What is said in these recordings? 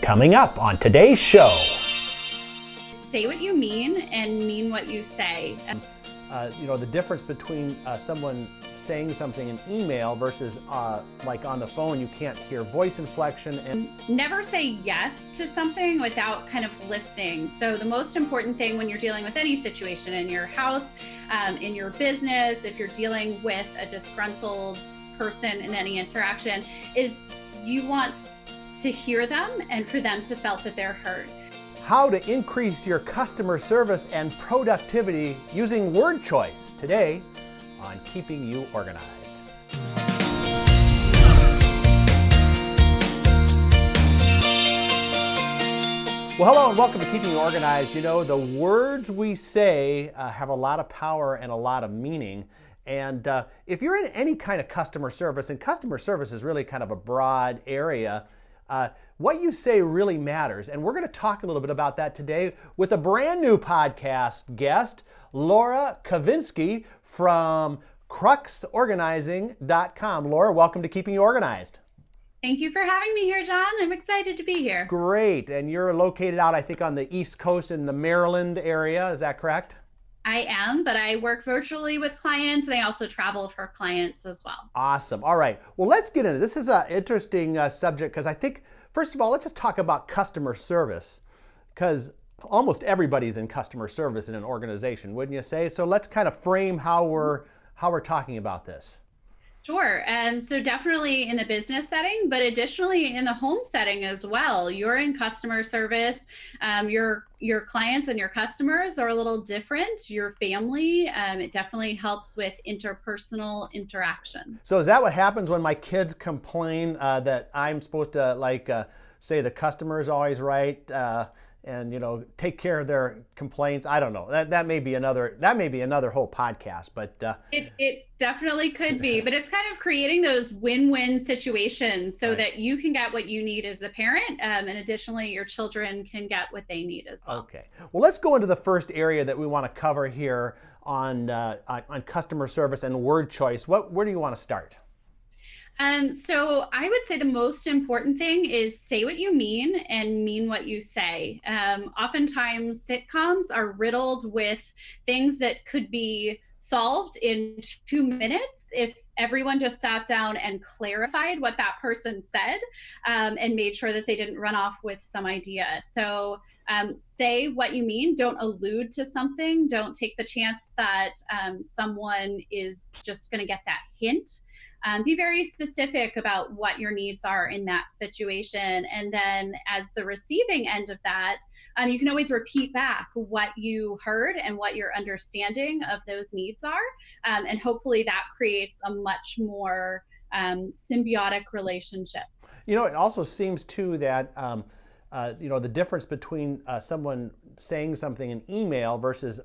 Coming up on today's show. Say what you mean and mean what you say. The difference between someone saying something in email versus like on the phone, you can't hear voice inflection. And never say yes to something without kind of listening. So the most important thing when you're dealing with any situation in your house, in your business, if you're dealing with a disgruntled person in any interaction, is you want to hear them and for them to feel that they're heard. How to increase your customer service and productivity using word choice today on Keeping You Organized. Well, hello and welcome to Keeping You Organized. You know, the words we say have a lot of power and a lot of meaning. And if you're in any kind of customer service, and customer service is really kind of a broad area, what you say really matters. And we're going to talk a little bit about that today with a brand new podcast guest, Laura Kavinsky from cruxorganizing.com. Laura, welcome to Keeping You Organized. Thank you for having me here, John. I'm excited to be here. Great. And you're located out, I think, on the East Coast in the Maryland area. Is that correct? I am, but I work virtually with clients and I also travel for clients as well. Awesome. All right. Well, let's get into this. This is an interesting subject because I think, first of all, let's just talk about customer service because almost everybody's in customer service in an organization, wouldn't you say? So let's kind of frame how we're talking about this. Sure. So definitely in the business setting, but additionally in the home setting as well. You're in customer service. Your clients and your customers are a little different. Your family, it definitely helps with interpersonal interaction. So is that what happens when my kids complain that I'm supposed to say the customer is always right and take care of their complaints? I don't know. That may be another whole podcast, but it definitely could be. But it's kind of creating those win-win situations so that you can get what you need as a parent, and additionally your children can get what they need as well. Okay. Well, let's go into the first area that we want to cover here on customer service and word choice. Where do you want to start? So I would say the most important thing is say what you mean and mean what you say. Oftentimes sitcoms are riddled with things that could be solved in 2 minutes if everyone just sat down and clarified what that person said and made sure that they didn't run off with some idea. So say what you mean. Don't allude to something. Don't take the chance that someone is just going to get that hint. Be very specific about what your needs are in that situation. And then as the receiving end of that, you can always repeat back what you heard and what your understanding of those needs are. And hopefully that creates a much more symbiotic relationship. It also seems too that, the difference between someone saying something in email versus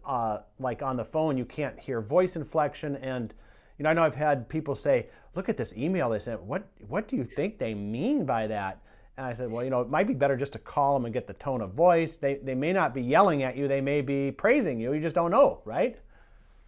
like on the phone, you can't hear voice inflection. And I know I've had people say, look at this email they sent. What do you think they mean by that? And I said, well, it might be better just to call them and get the tone of voice. They may not be yelling at you. They may be praising you. You just don't know, right?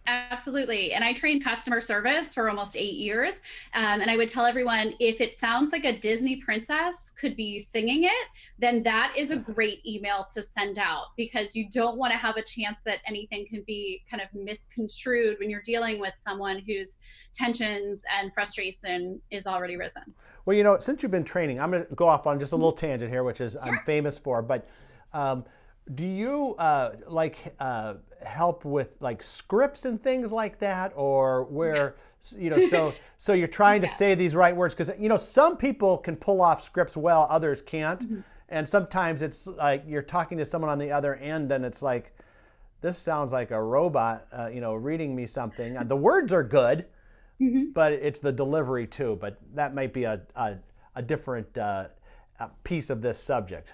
Absolutely. And I trained customer service for almost 8 years. And I would tell everyone, if it sounds like a Disney princess could be singing it, then that is a great email to send out because you don't want to have a chance that anything can be kind of misconstrued when you're dealing with someone whose tensions and frustration is already risen. Well, since you've been training, I'm going to go off on just a little tangent here, which is I'm famous for, but do you help with like scripts and things like that, or where so you're trying to say these right words because some people can pull off scripts well, others can't, and sometimes it's like you're talking to someone on the other end and it's like this sounds like a robot reading me something. The words are good, but it's the delivery too. But that might be a different piece of this subject.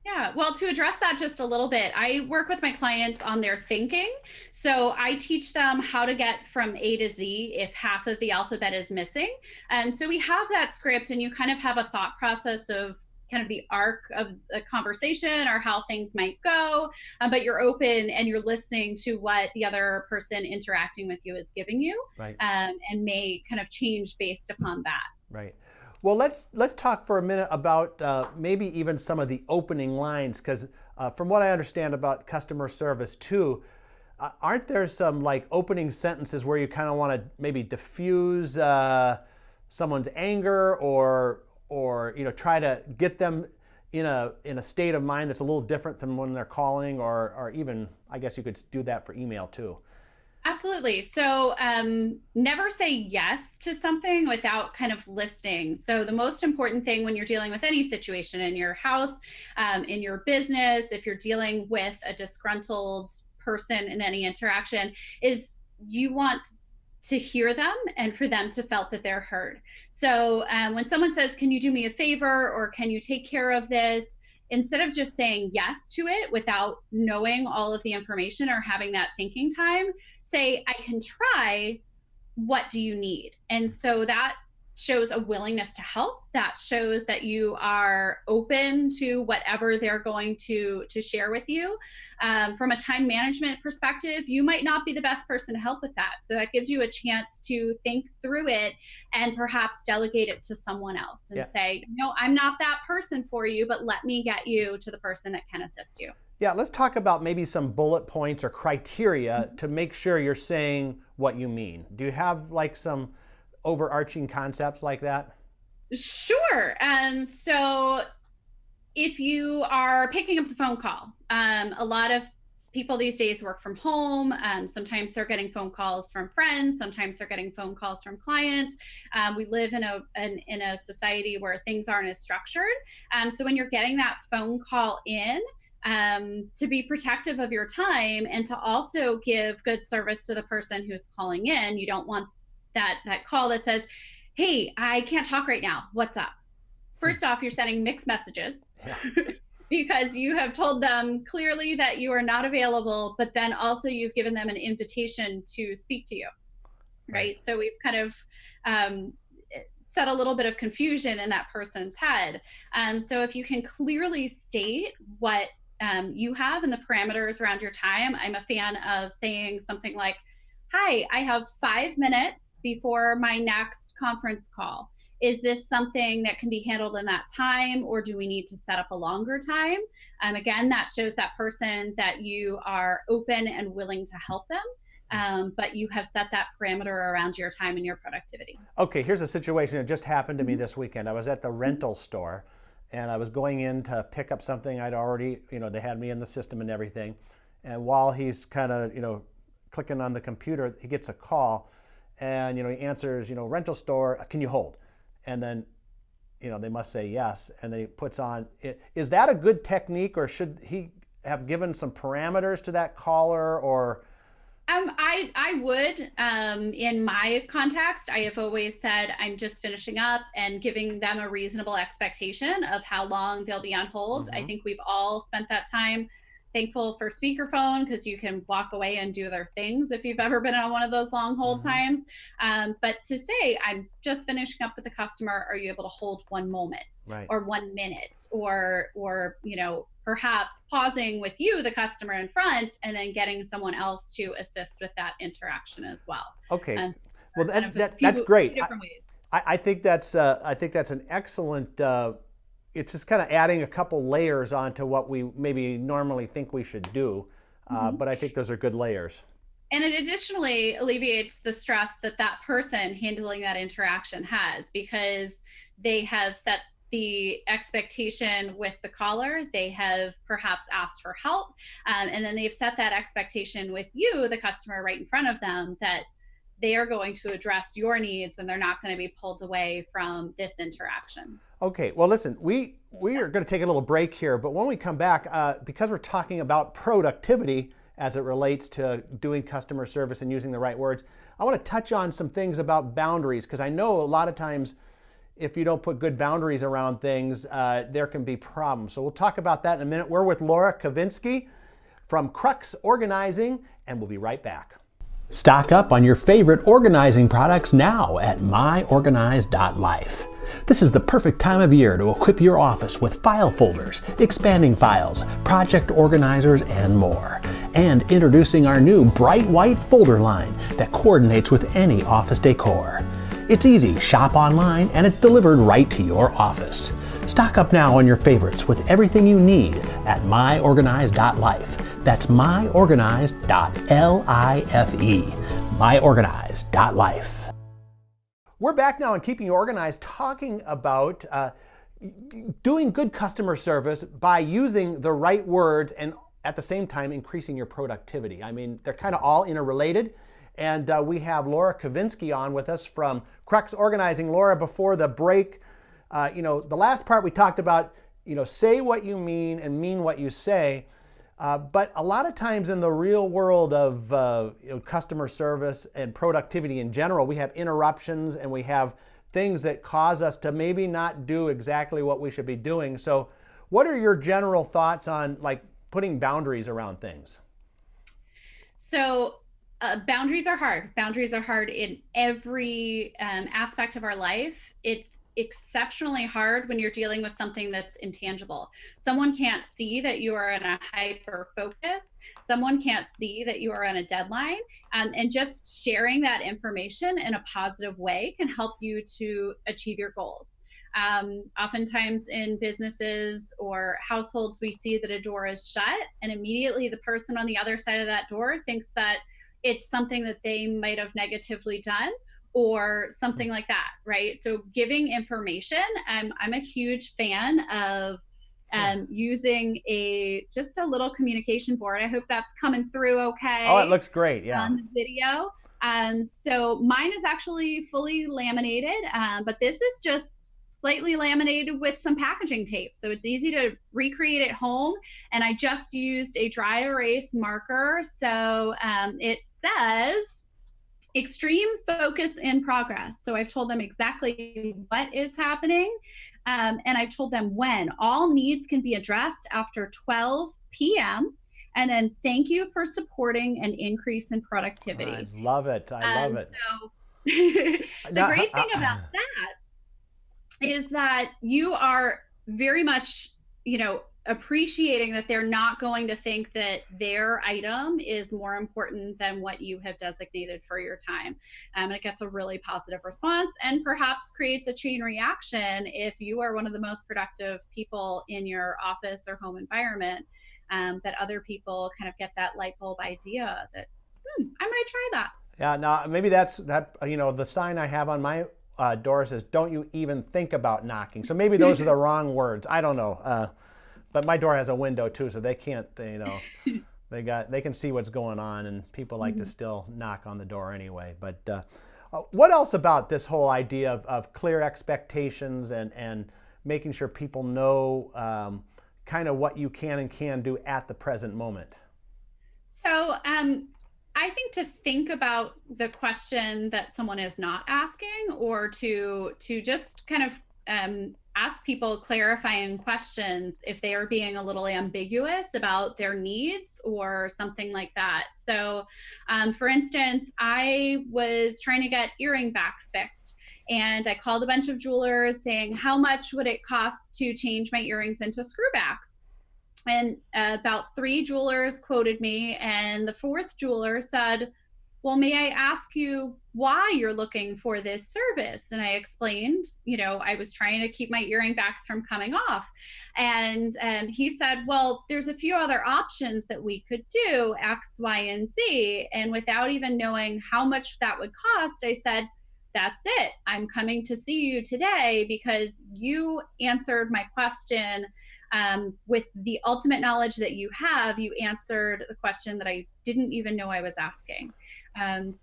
Yeah, well, to address that just a little bit, I work with my clients on their thinking. So I teach them how to get from A to Z if half of the alphabet is missing. So we have that script and you kind of have a thought process of kind of the arc of the conversation or how things might go, but you're open and you're listening to what the other person interacting with you is giving you, right. And may kind of change based upon that. Right. Well, let's talk for a minute about maybe even some of the opening lines, because from what I understand about customer service too, aren't there some like opening sentences where you kind of want to maybe diffuse someone's anger, or try to get them in a state of mind that's a little different than when they're calling, or even, I guess you could do that for email too. Absolutely. So never say yes to something without kind of listening. So the most important thing when you're dealing with any situation in your house, in your business, if you're dealing with a disgruntled person in any interaction, is you want to hear them and for them to felt that they're heard. So when someone says, can you do me a favor, or can you take care of this? Instead of just saying yes to it without knowing all of the information or having that thinking time, say, I can try. What do you need? And so that shows a willingness to help. That shows that you are open to whatever they're going to share with you. From a time management perspective, you might not be the best person to help with that. So that gives you a chance to think through it and perhaps delegate it to someone else and say, no, I'm not that person for you, but let me get you to the person that can assist you. Yeah, let's talk about maybe some bullet points or criteria to make sure you're saying what you mean. Do you have like some overarching concepts like that? Sure. So if you are picking up the phone call, a lot of people these days work from home. Sometimes they're getting phone calls from friends. Sometimes they're getting phone calls from clients. We live in a society where things aren't as structured. So when you're getting that phone call in, to be protective of your time and to also give good service to the person who's calling in, you don't want that call that says, hey, I can't talk right now. What's up? First off, you're sending mixed messages because you have told them clearly that you are not available, but then also you've given them an invitation to speak to you, right? So we've kind of set a little bit of confusion in that person's head. So if you can clearly state what you have and the parameters around your time, I'm a fan of saying something like, hi, I have 5 minutes before my next conference call. Is this something that can be handled in that time, or do we need to set up a longer time? Again, that shows that person that you are open and willing to help them, but you have set that parameter around your time and your productivity. Okay, here's a situation that just happened to me this weekend. I was at the rental store, and I was going in to pick up something I'd already, they had me in the system and everything. And while he's kind of, clicking on the computer, he gets a call, and, he answers, rental store, can you hold? And then, they must say yes. And then he puts on, is that a good technique, or should he have given some parameters to that caller, or? I would, in my context, I have always said, I'm just finishing up, and giving them a reasonable expectation of how long they'll be on hold. I think we've all spent that time. Thankful for speakerphone, because you can walk away and do other things if you've ever been on one of those long hold times. But to say, I'm just finishing up with the customer, are you able to hold 1 moment or 1 minute, or perhaps pausing with you, the customer in front, and then getting someone else to assist with that interaction as well. Okay, well that's great. I think that's an excellent. It's just kind of adding a couple layers onto what we maybe normally think we should do, but I think those are good layers. And it additionally alleviates the stress that person handling that interaction has, because they have set the expectation with the caller. They have perhaps asked for help, and then they've set that expectation with you, the customer, right in front of them, that they are going to address your needs and they're not going to be pulled away from this interaction. Okay, well, listen, we are going to take a little break here, but when we come back, because we're talking about productivity as it relates to doing customer service and using the right words, I want to touch on some things about boundaries, because I know a lot of times if you don't put good boundaries around things, there can be problems. So we'll talk about that in a minute. We're with Laura Kavinsky from Crux Organizing, and we'll be right back. Stock up on your favorite organizing products now at myorganize.life. This is the perfect time of year to equip your office with file folders, expanding files, project organizers, and more. And introducing our new bright white folder line that coordinates with any office decor. It's easy, shop online, and it's delivered right to your office. Stock up now on your favorites with everything you need at myorganized.life. That's myorganized.life. myorganized.life. We're back now on Keeping You Organized, talking about doing good customer service by using the right words and at the same time increasing your productivity. I mean, they're kind of all interrelated. And we have Laura Kavinsky on with us from Crux Organizing. Laura, before the break, the last part we talked about, say what you mean and mean what you say. But a lot of times in the real world of customer service and productivity in general, we have interruptions and we have things that cause us to maybe not do exactly what we should be doing. So what are your general thoughts on like putting boundaries around things? So boundaries are hard. Boundaries are hard in every aspect of our life. It's exceptionally hard when you're dealing with something that's intangible. Someone can't see that you are in a hyper focus. Someone can't see that you are on a deadline. And just sharing that information in a positive way can help you to achieve your goals. Oftentimes in businesses or households, we see that a door is shut, and immediately the person on the other side of that door thinks that it's something that they might have negatively done or something like that, right? So giving information, I'm a huge fan of using just a little communication board. I hope that's coming through okay. Oh, it looks great, yeah. On the video. So mine is actually fully laminated, but this is just slightly laminated with some packaging tape. So it's easy to recreate at home. And I just used a dry erase marker. So it says extreme focus in progress. So I've told them exactly what is happening. And I've told them when. All needs can be addressed after 12 p.m. And then thank you for supporting an increase in productivity. I love it. I love it. So the great thing about that is that you are very much, appreciating that they're not going to think that their item is more important than what you have designated for your time. And it gets a really positive response and perhaps creates a chain reaction if you are one of the most productive people in your office or home environment, that other people kind of get that light bulb idea that, I might try that. Yeah, now maybe that's the sign I have on my door says, don't you even think about knocking. So maybe those are the wrong words. I don't know. But my door has a window too, so they can't, they can see what's going on, and people like to still knock on the door anyway. But what else about this whole idea of clear expectations and making sure people know kind of what you can and can't do at the present moment? So I think to think about the question that someone is not asking, or to just kind of ask people clarifying questions if they are being a little ambiguous about their needs or something like that. So for instance, I was trying to get earring backs fixed, and I called a bunch of jewelers saying, how much would it cost to change my earrings into screwbacks? And about 3 jewelers quoted me, and the 4th jeweler said, well, may I ask you why you're looking for this service? And I explained, I was trying to keep my earring backs from coming off. And he said, well, there's a few other options that we could do, X, Y, and Z. And without even knowing how much that would cost, I said, that's it. I'm coming to see you today because you answered my question. With the ultimate knowledge that you have, you answered the question that I didn't even know I was asking.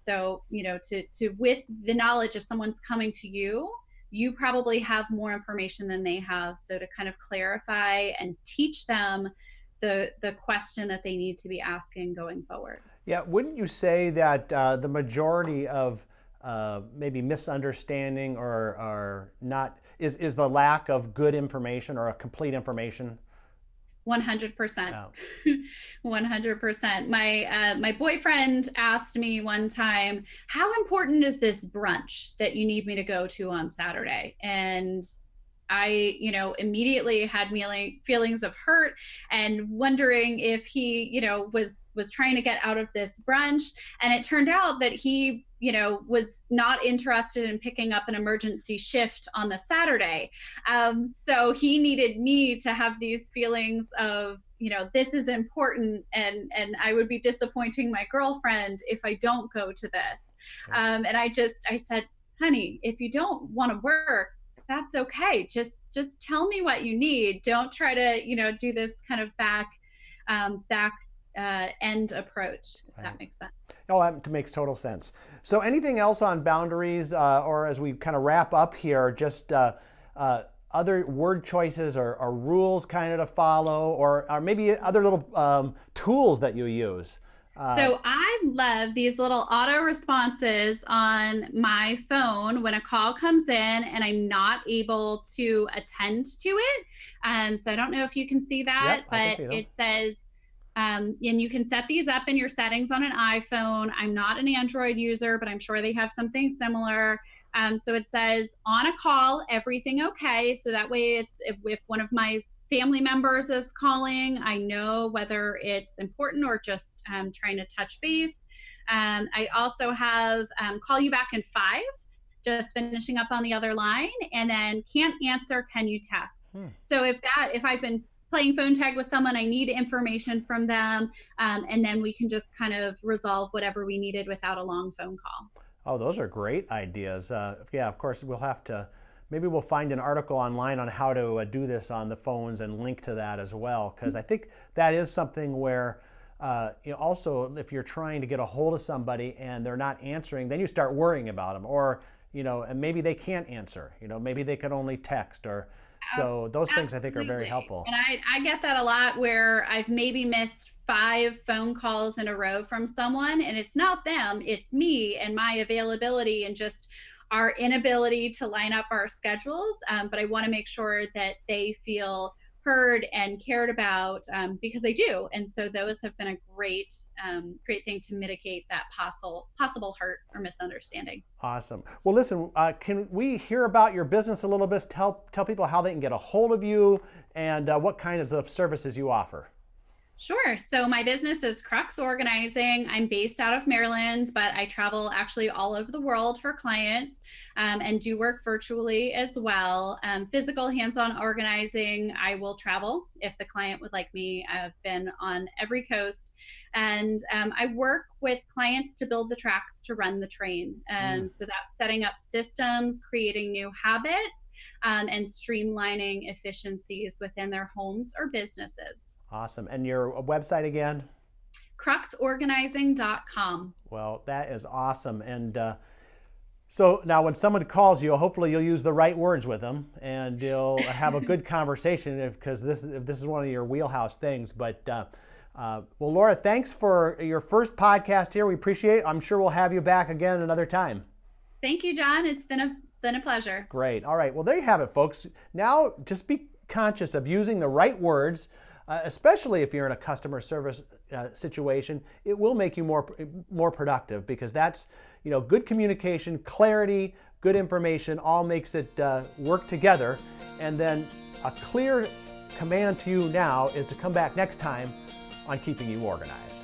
So, with the knowledge if someone's coming to you, you probably have more information than they have. So to kind of clarify and teach them the question that they need to be asking going forward. Yeah, wouldn't you say that the majority of maybe misunderstanding or not is the lack of good information or a complete information? 100%. 100%. My boyfriend asked me one time, how important is this brunch that you need me to go to on Saturday? And I, immediately had feelings of hurt and wondering if he, was trying to get out of this brunch. And it turned out that he, was not interested in picking up an emergency shift on the Saturday. So he needed me to have these feelings of, this is important, and I would be disappointing my girlfriend if I don't go to this. And I said, honey, if you don't want to work, that's okay. Just tell me what you need. Don't try to, do this kind of back end approach, if that makes sense. Oh, that makes total sense. So anything else on boundaries, or as we kind of wrap up here, just other word choices or rules kind of to follow, or maybe other little tools that you use? So I love these little auto responses on my phone when a call comes in and I'm not able to attend to it. So I don't know if you can see that, but it says, and you can set these up in your settings on an iPhone. I'm not an Android user, but I'm sure they have something similar. So it says, on a call, everything okay? So that way it's, if one of my family members is calling, I know whether it's important or just trying to touch base. I also have call you back in 5, just finishing up on the other line, and then can't answer, can you test? So if I've been playing phone tag with someone, I need information from them, and then we can just kind of resolve whatever we needed without a long phone call. Oh, those are great ideas. Yeah, of course, we'll have to, maybe we'll find an article online on how to do this on the phones and link to that as well, because I think that is something where also if you're trying to get a hold of somebody and they're not answering, then you start worrying about them, or and maybe they can't answer, maybe they could only text, or so those things I think are very helpful. And I get that a lot, where I've maybe missed 5 phone calls in a row from someone, and it's not them, it's me and my availability and just our inability to line up our schedules. But I want to make sure that they feel heard and cared about, because they do. And so those have been a great thing to mitigate that possible hurt or misunderstanding. Awesome. Well, listen, can we hear about your business a little bit? Tell people how they can get a hold of you and what kinds of services you offer. Sure. So my business is Crux Organizing. I'm based out of Maryland, but I travel actually all over the world for clients, and do work virtually as well. Physical hands-on organizing, I will travel if the client would like me. I've been on every coast, and I work with clients to build the tracks to run the train. So that's setting up systems, creating new habits, and streamlining efficiencies within their homes or businesses. Awesome. And your website again? cruxorganizing.com. Well, that is awesome. And so now when someone calls you, hopefully you'll use the right words with them and you'll have a good conversation, because this is one of your wheelhouse things. But well, Laura, thanks for your first podcast here. We appreciate it. I'm sure we'll have you back again another time. Thank you, John. It's been a pleasure. Great. All right. Well, there you have it, folks. Now just be conscious of using the right words, especially if you're in a customer service situation. It will make you more productive, because that's, good communication, clarity, good information, all makes it work together. And then a clear command to you now is to come back next time on Keeping You Organized.